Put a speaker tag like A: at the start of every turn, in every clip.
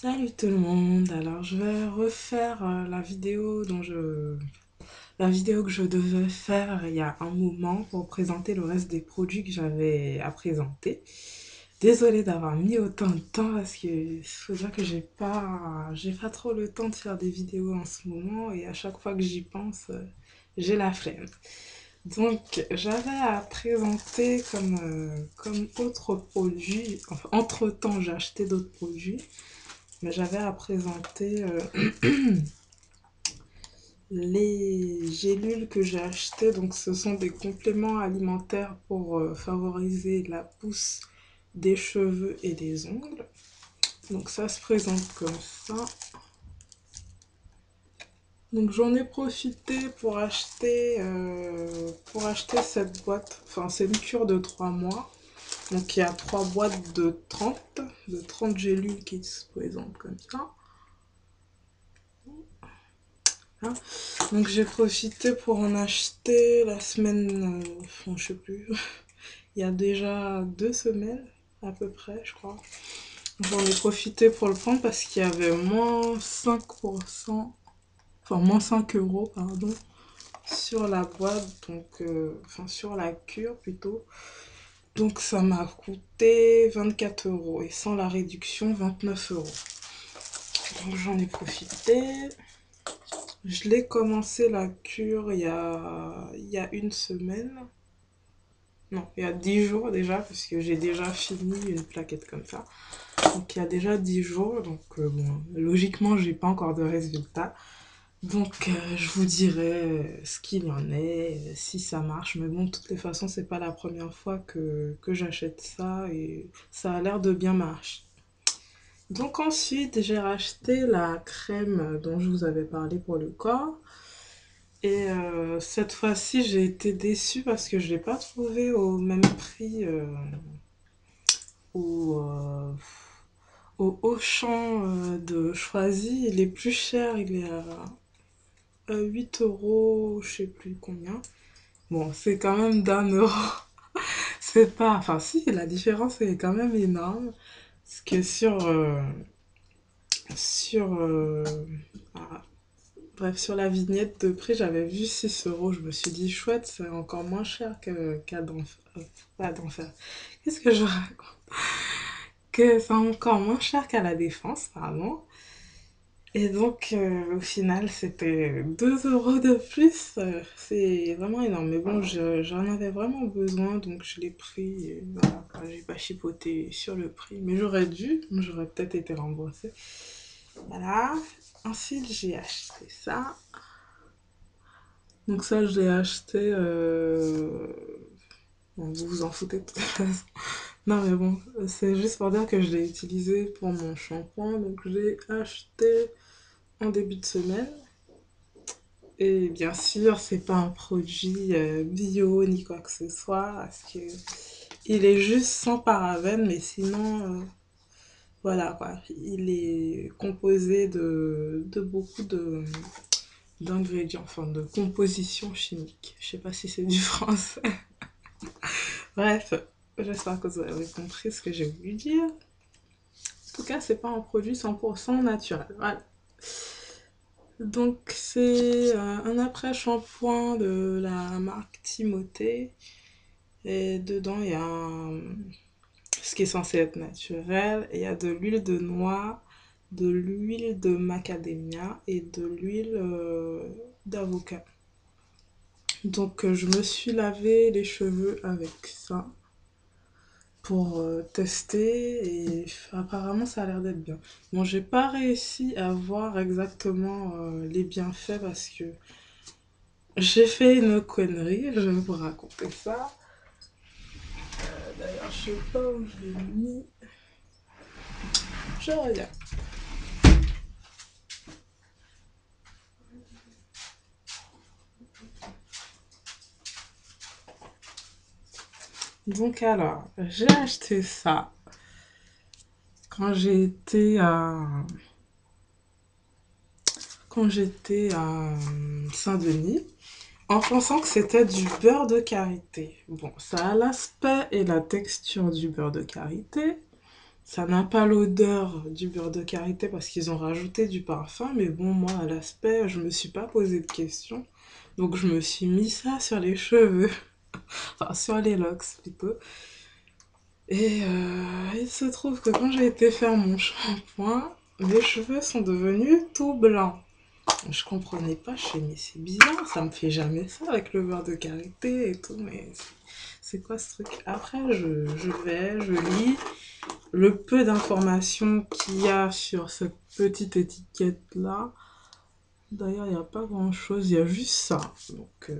A: Salut tout le monde, alors je vais refaire la vidéo que je devais faire il y a un moment pour présenter le reste des produits que j'avais à présenter. Désolée d'avoir mis autant de temps parce que faut dire que j'ai pas trop le temps de faire des vidéos en ce moment et à chaque fois que j'y pense, j'ai la flemme. Donc j'avais à présenter comme autre produit, enfin entre-temps j'ai acheté d'autres produits, mais j'avais à présenter les gélules que j'ai achetées. Donc, ce sont des compléments alimentaires pour favoriser la pousse des cheveux et des ongles. Donc, ça se présente comme ça. Donc, j'en ai profité pour acheter cette boîte. Enfin, c'est une cure de 3 mois. Donc, il y a 3 boîtes de 30 gélules qui se présentent comme ça. Hein. Donc j'ai profité pour en acheter la semaine, enfin, je sais plus, il y a déjà 2 semaines à peu près, je crois. J'en ai profité pour le prendre parce qu'il y avait moins 5%, enfin moins 5 euros, pardon, sur la boîte, donc, enfin sur la cure plutôt. Donc ça m'a coûté 24 euros et sans la réduction 29 euros. Donc j'en ai profité. Je l'ai commencé la cure il y a une semaine. Non, il y a 10 jours déjà, parce que j'ai déjà fini une plaquette comme ça. Donc il y a déjà 10 jours, donc bon, logiquement, j'ai pas encore de résultat. Donc je vous dirai ce qu'il y en est, si ça marche. Mais bon, de toutes les façons, c'est pas la première fois que j'achète ça et ça a l'air de bien marcher. Donc ensuite, j'ai racheté la crème dont je vous avais parlé pour le corps. Et cette fois-ci, j'ai été déçue parce que je ne l'ai pas trouvé au même prix au, euh, au Auchan de Choisy. Il est plus cher, il est à 8 euros, je sais plus combien. Bon, c'est quand même d'1 euro. C'est pas. Enfin, si, la différence est quand même énorme. Parce que sur ah, bref, sur la vignette de prix, j'avais vu 6 euros. Je me suis dit, chouette, c'est encore moins cher qu'à d'enfer. Pas d'enfer. Qu'est-ce que je raconte? Que c'est encore moins cher qu'à la Défense, pardon. Et donc, au final, c'était 2 euros de plus. C'est vraiment énorme. Mais bon, j'en avais vraiment besoin, donc je l'ai pris. Et voilà, quoi, j'ai pas chipoté sur le prix. Mais j'aurais dû, j'aurais peut-être été remboursée. Voilà. Ensuite, j'ai acheté ça. Donc ça, je l'ai acheté. Bon, vous vous en foutez de toute façon. Non mais bon, c'est juste pour dire que je l'ai utilisé pour mon shampoing. Donc j'ai acheté en début de semaine. Et bien sûr, c'est pas un produit bio ni quoi que ce soit. Parce que il est juste sans parabènes. Mais sinon, voilà quoi. Il est composé de beaucoup d'ingrédients, enfin de composition chimique. Je sais pas si c'est du français. Bref, j'espère que vous avez compris ce que j'ai voulu dire. En tout cas, c'est pas un produit 100% naturel. Voilà. Donc, c'est un après-shampoing de la marque Timothée. Et dedans, il y a ce qui est censé être naturel. Et il y a de l'huile de noix, de l'huile de macadamia et de l'huile d'avocat. Donc, je me suis lavé les cheveux avec ça pour tester et apparemment ça a l'air d'être bien. Bon, j'ai pas réussi à voir exactement les bienfaits parce que j'ai fait une connerie, je vais vous raconter ça. D'ailleurs, je sais pas où je l'ai mis. Je reviens. Donc alors, j'ai acheté ça quand j'étais à Saint-Denis. En pensant que c'était du beurre de karité. Bon, ça a l'aspect et la texture du beurre de karité. Ça n'a pas l'odeur du beurre de karité parce qu'ils ont rajouté du parfum, mais bon, moi, à l'aspect, je me suis pas posé de questions. Donc, je me suis mis ça sur les cheveux, enfin, sur les locks plutôt. Et il se trouve que quand j'ai été faire mon shampoing, mes cheveux sont devenus tout blancs. Je comprenais pas, je fais mais c'est bizarre, ça me fait jamais ça avec le beurre de karité et tout, mais c'est quoi ce truc? Après, je lis le peu d'informations qu'il y a sur cette petite étiquette-là. D'ailleurs, il n'y a pas grand-chose, il y a juste ça. Donc,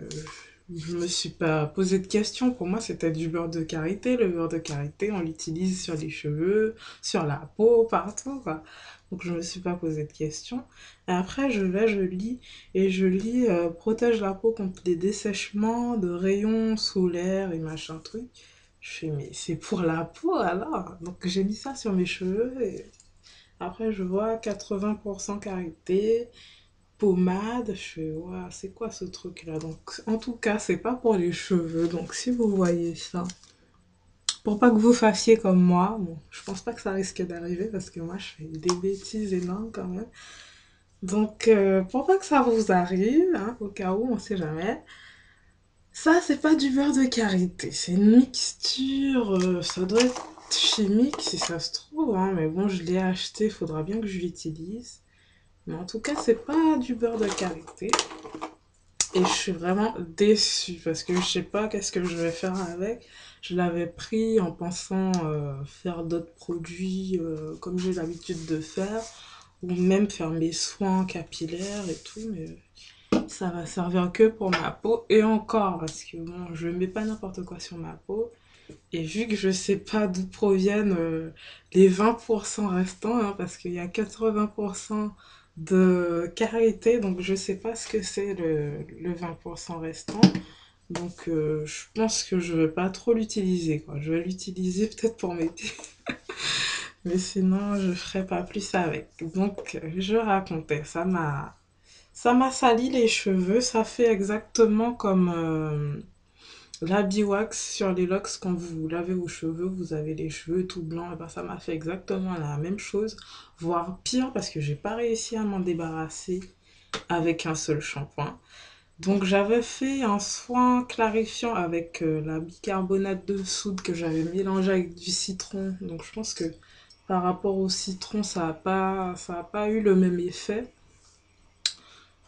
A: je me suis pas posé de questions. Pour moi, c'était du beurre de karité. Le beurre de karité, on l'utilise sur les cheveux, sur la peau, partout, quoi. Donc, je me suis pas posé de questions. Et après, je lis. Et je lis protège la peau contre les dessèchements de rayons solaires et machin truc. Je fais, mais c'est pour la peau alors. Donc, j'ai mis ça sur mes cheveux. Et après, je vois 80% karité pommade. Je fais, ouais, c'est quoi ce truc-là? Donc, en tout cas, c'est pas pour les cheveux. Donc, si vous voyez ça, pour pas que vous fassiez comme moi, bon, je pense pas que ça risque d'arriver parce que moi, je fais des bêtises énormes quand même. Donc, pour pas que ça vous arrive, hein, au cas où, on sait jamais, ça, c'est pas du beurre de karité. C'est une mixture, ça doit être chimique si ça se trouve, hein, mais bon, je l'ai acheté, faudra bien que je l'utilise. Mais en tout cas, c'est pas du beurre de karité. Et je suis vraiment déçue parce que je sais pas qu'est-ce que je vais faire avec. Je l'avais pris en pensant faire d'autres produits comme j'ai l'habitude de faire, ou même faire mes soins capillaires et tout, mais ça va servir que pour ma peau. Et encore, parce que bon, je mets pas n'importe quoi sur ma peau. Et vu que je sais pas d'où proviennent les 20% restants, hein, parce qu'il y a 80% de karité, donc je sais pas ce que c'est le 20% restant. Donc je pense que je vais pas trop l'utiliser, quoi. Je vais l'utiliser peut-être pour m'aider, mais sinon je ferai pas plus avec. Donc je racontais, ça m'a sali les cheveux, ça fait exactement comme la biwax sur les locks, quand vous lavez vos cheveux, vous avez les cheveux tout blancs, et ben ça m'a fait exactement la même chose, voire pire parce que j'ai pas réussi à m'en débarrasser avec un seul shampoing. Donc j'avais fait un soin clarifiant avec la bicarbonate de soude que j'avais mélangé avec du citron. Donc je pense que par rapport au citron, ça a pas eu le même effet.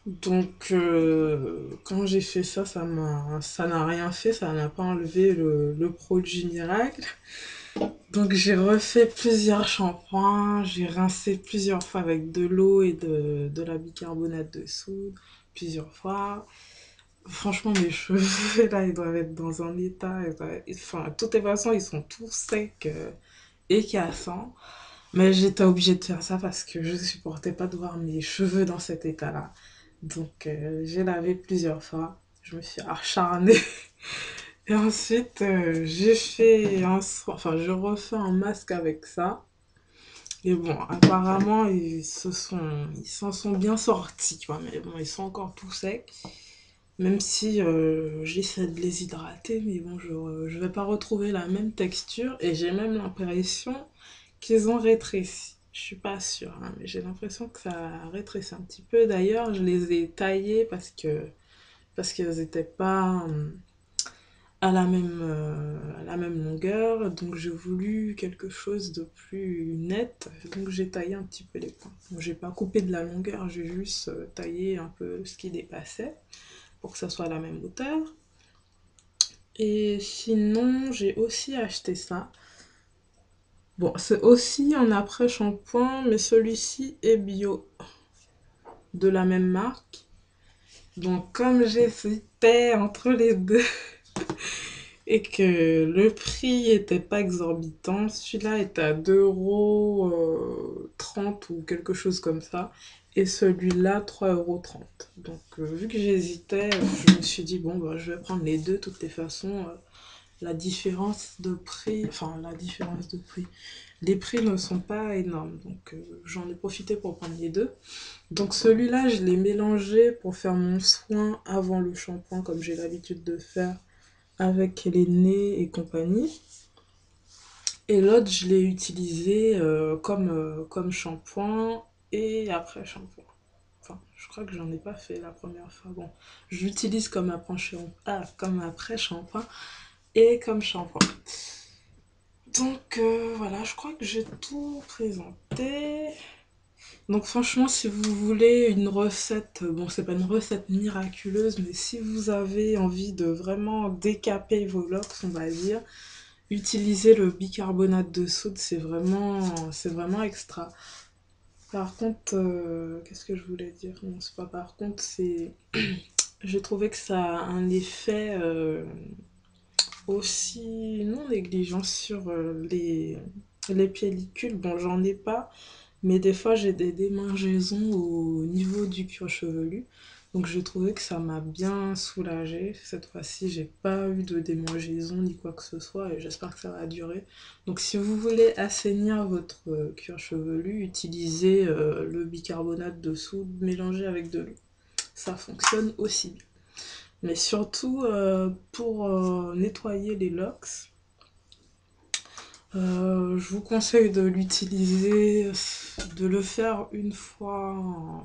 A: Donc, quand j'ai fait ça, ça n'a rien fait, ça n'a pas enlevé le produit miracle. Donc, j'ai refait plusieurs shampoings, j'ai rincé plusieurs fois avec de l'eau et de la bicarbonate de soude, plusieurs fois. Franchement, mes cheveux, là, ils doivent être dans un état, enfin, de toutes les façons, ils sont tous secs et cassants. Mais j'étais obligée de faire ça parce que je supportais pas de voir mes cheveux dans cet état-là. Donc j'ai lavé plusieurs fois. Je me suis acharnée. Et ensuite, j'ai fait enfin, je refais un masque avec ça. Et bon, apparemment, ils s'en sont bien sortis, quoi. Mais bon, ils sont encore tout secs. Même si j'essaie de les hydrater, mais bon, je vais pas retrouver la même texture. Et j'ai même l'impression qu'ils ont rétréci. Je suis pas sûre, hein, mais j'ai l'impression que ça a rétréci un petit peu. D'ailleurs, je les ai taillés parce qu'elles n'étaient pas à la même longueur. Donc j'ai voulu quelque chose de plus net. Donc j'ai taillé un petit peu les points. Donc, j'ai pas coupé de la longueur, j'ai juste taillé un peu ce qui dépassait pour que ça soit à la même hauteur. Et sinon, j'ai aussi acheté ça. Bon, c'est aussi un après-shampoing, mais celui-ci est bio, de la même marque. Donc, comme j'hésitais entre les deux et que le prix était pas exorbitant, celui-là était à 2,30 € ou quelque chose comme ça, et celui-là 3,30 €. Donc, vu que j'hésitais, je me suis dit, bon, bah, je vais prendre les deux, de toutes les façons. La différence de prix, enfin, la différence de prix, les prix ne sont pas énormes, donc j'en ai profité pour prendre les deux. Donc celui-là, je l'ai mélangé pour faire mon soin avant le shampoing, comme j'ai l'habitude de faire avec les nez et compagnie. Et l'autre, je l'ai utilisé comme shampoing et après shampoing. Enfin, je crois que j'en ai pas fait la première fois. Bon, je l'utilise comme après shampoing et comme shampoing. Donc voilà, je crois que j'ai tout présenté. Donc franchement, si vous voulez une recette, bon, c'est pas une recette miraculeuse, mais si vous avez envie de vraiment décaper vos locks, on va dire, utilisez le bicarbonate de soude, c'est vraiment extra. Par contre, qu'est-ce que je voulais dire? Non, c'est pas par contre, c'est... J'ai trouvé que ça a un effet aussi non négligent sur les pellicules. Bon, j'en ai pas, mais des fois j'ai des démangeaisons au niveau du cuir chevelu. Donc j'ai trouvé que ça m'a bien soulagée. Cette fois-ci, j'ai pas eu de démangeaison ni quoi que ce soit et j'espère que ça va durer. Donc si vous voulez assainir votre cuir chevelu, utilisez le bicarbonate de soude mélangé avec de l'eau. Ça fonctionne aussi bien. Mais surtout pour nettoyer les locks, je vous conseille de l'utiliser, de le faire une fois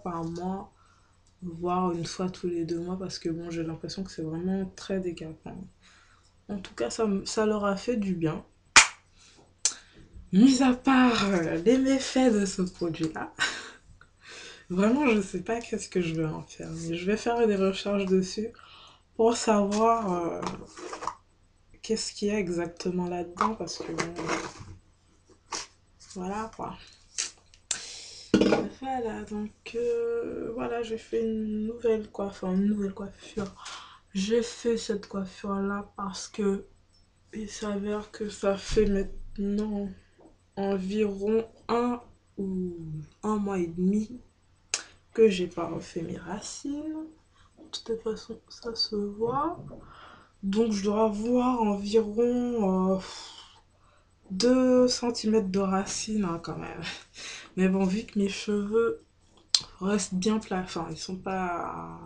A: par mois, voire une fois tous les 2 mois, parce que bon, j'ai l'impression que c'est vraiment très décapant. En tout cas, ça leur a fait du bien. Mis à part les méfaits de ce produit-là, vraiment, je sais pas qu'est-ce que je vais en faire, mais je vais faire des recherches dessus pour savoir qu'est-ce qu'il y a exactement là-dedans, parce que bon, voilà quoi. Voilà, donc voilà, j'ai fait une nouvelle coiffure. J'ai fait cette coiffure-là parce que il s'avère que ça fait maintenant environ 1 ou 1 mois et demi que j'ai pas refait mes racines. De toute façon, ça se voit. Donc je dois avoir environ 2 cm de racines hein, quand même. Mais bon, vu que mes cheveux restent bien plats, enfin ils sont pas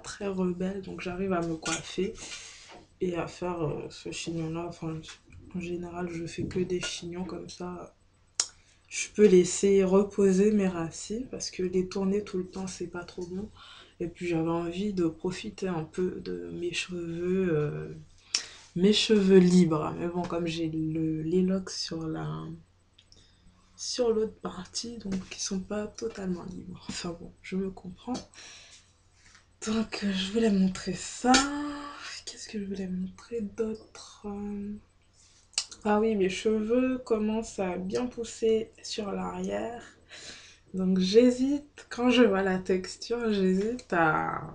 A: très rebelles, donc j'arrive à me coiffer et à faire ce chignon-là. Enfin, en général, je fais que des chignons comme ça. Je peux laisser reposer mes racines parce que les tourner tout le temps, c'est pas trop bon. Et puis j'avais envie de profiter un peu de mes cheveux libres. Mais bon, comme j'ai les locks sur l'autre partie, donc ils sont pas totalement libres. Enfin bon, je me comprends. Donc je voulais montrer ça. Qu'est-ce que je voulais montrer d'autre? Ah oui, mes cheveux commencent à bien pousser sur l'arrière. Donc j'hésite, quand je vois la texture, j'hésite à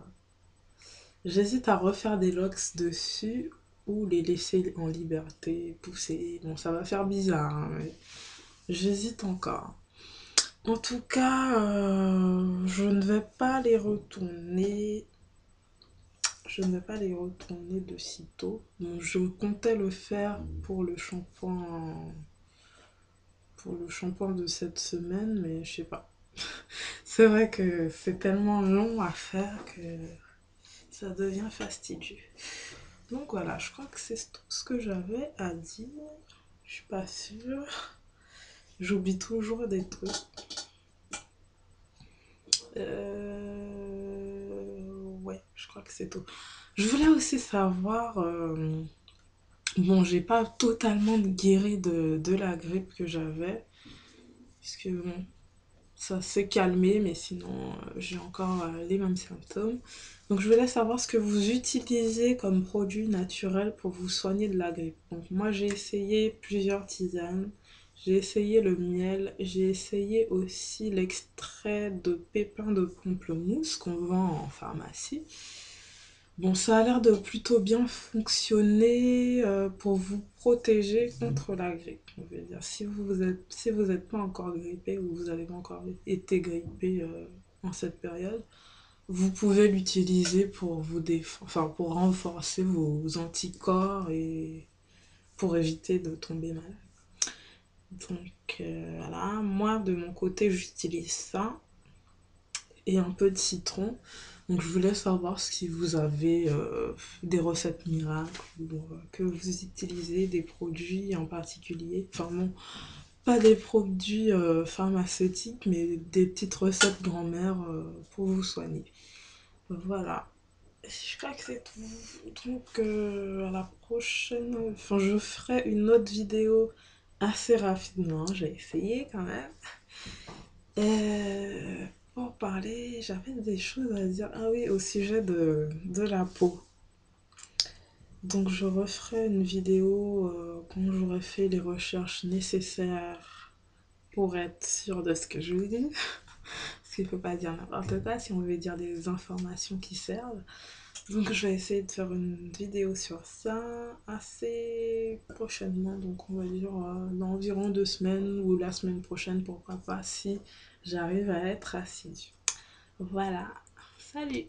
A: refaire des locks dessus ou les laisser en liberté, pousser. Bon, ça va faire bizarre, hein, mais j'hésite encore. En tout cas, je ne vais pas les retourner. Je ne vais pas les retourner de sitôt. Donc, je comptais le faire pour le shampoing de cette semaine, mais je sais pas. C'est vrai que c'est tellement long à faire que ça devient fastidieux. Donc voilà, je crois que c'est tout ce que j'avais à dire. Je suis pas sûre. J'oublie toujours des trucs. Ouais, je crois que c'est tout. Je voulais aussi savoir. Bon, j'ai pas totalement guéri de la grippe que j'avais. Puisque bon, ça s'est calmé, mais sinon j'ai encore les mêmes symptômes. Donc je voulais savoir ce que vous utilisez comme produit naturel pour vous soigner de la grippe. Donc moi j'ai essayé plusieurs tisanes, j'ai essayé le miel, j'ai essayé aussi l'extrait de pépins de pamplemousse qu'on vend en pharmacie. Bon, ça a l'air de plutôt bien fonctionner pour vous protéger contre la grippe. On veut dire, si vous êtes pas encore grippé ou vous n'avez pas encore été grippé en cette période, vous pouvez l'utiliser pour enfin, pour renforcer vos anticorps et pour éviter de tomber malade. Donc voilà, moi de mon côté, j'utilise ça. et un peu de citron. Donc je voulais savoir si vous avez des recettes miracles ou que vous utilisez des produits en particulier. Enfin non, pas des produits pharmaceutiques, mais des petites recettes grand-mère pour vous soigner. Voilà. Je crois que c'est tout. Donc à la prochaine, enfin je ferai une autre vidéo assez rapidement. J'ai essayé quand même. Pour parler, j'avais des choses à dire. Ah oui, au sujet de la peau. Donc je referai une vidéo quand j'aurai fait les recherches nécessaires pour être sûr de ce que je vous dis. Parce qu'il ne faut pas dire n'importe quoi si on veut dire des informations qui servent. Donc je vais essayer de faire une vidéo sur ça assez prochainement. Donc on va dire dans environ 2 semaines ou la semaine prochaine, pourquoi pas, si j'arrive à être assidue. Voilà. Salut!